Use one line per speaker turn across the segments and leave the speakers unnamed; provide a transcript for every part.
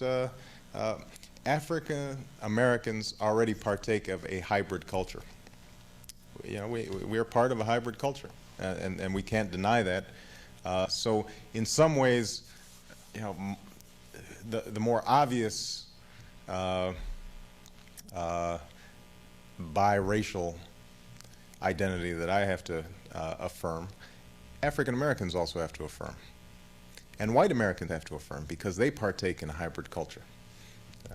uh, uh, African Americans already partake of a hybrid culture. You know, we are part of a hybrid culture, and we can't deny that. So in some ways, you know, the more obvious biracial identity that I have to affirm, African Americans also have to affirm. And white Americans have to affirm because they partake in a hybrid culture.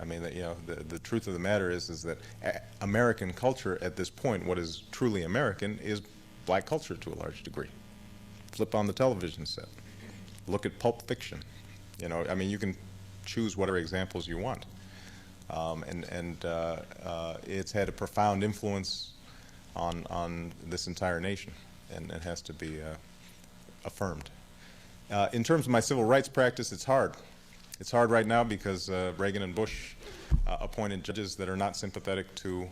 I mean, you know, the truth of the matter is that American culture at this point, what is truly American, is black culture to a large degree. Flip on the television set. Look at Pulp Fiction. You know, I mean, you can choose whatever examples you want. It's had a profound influence on this entire nation, and it has to be affirmed. In terms of my civil rights practice, it's hard. It's hard right now because Reagan and Bush appointed judges that are not sympathetic to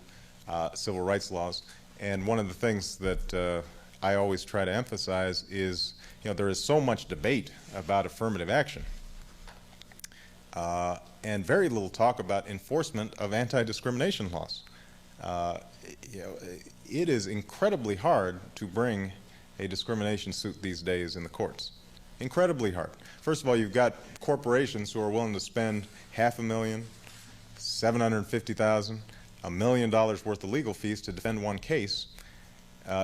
civil rights laws. And one of the things that I always try to emphasize is, you know, there is so much debate about affirmative action and very little talk about enforcement of anti-discrimination laws. You know, it is incredibly hard to bring a discrimination suit these days in the courts. Incredibly hard. First of all, you've got corporations who are willing to spend $500,000, $750,000, $1 million worth of legal fees to defend one case.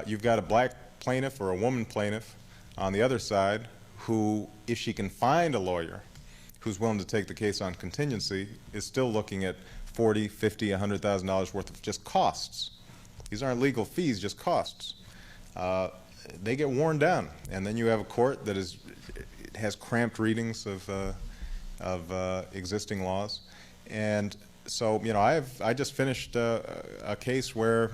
You've got a black plaintiff or a woman plaintiff on the other side who, if she can find a lawyer who's willing to take the case on contingency, is still looking at $40,000, $50,000, $100,000 worth of just costs. These aren't legal fees, just costs. They get worn down, and then you have a court that has cramped readings of existing laws. And so, you know, I just finished a case where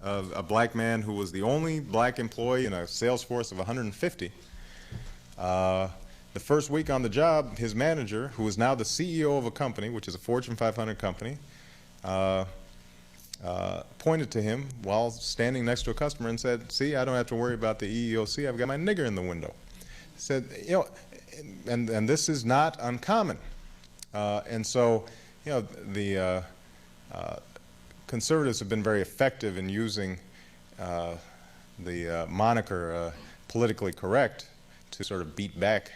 a black man who was the only black employee in a sales force of 150, the first week on the job, his manager, who is now the CEO of a company, which is a Fortune 500 company, pointed to him while standing next to a customer and said, "See, I don't have to worry about the EEOC. I've got my nigger in the window." He said, you know, and this is not uncommon. And so, you know, the conservatives have been very effective in using the moniker politically correct to sort of beat back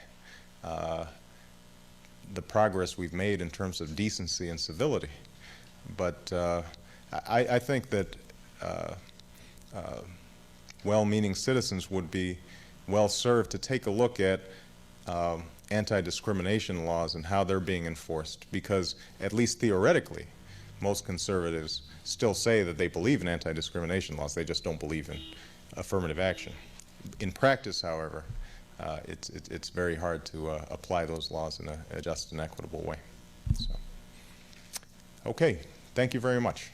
the progress we've made in terms of decency and civility. But I think that well-meaning citizens would be well served to take a look at anti-discrimination laws and how they're being enforced, because at least theoretically, most conservatives still say that they believe in anti-discrimination laws. They just don't believe in affirmative action. In practice, however, it's very hard to apply those laws in a just and equitable way. So, okay, thank you very much.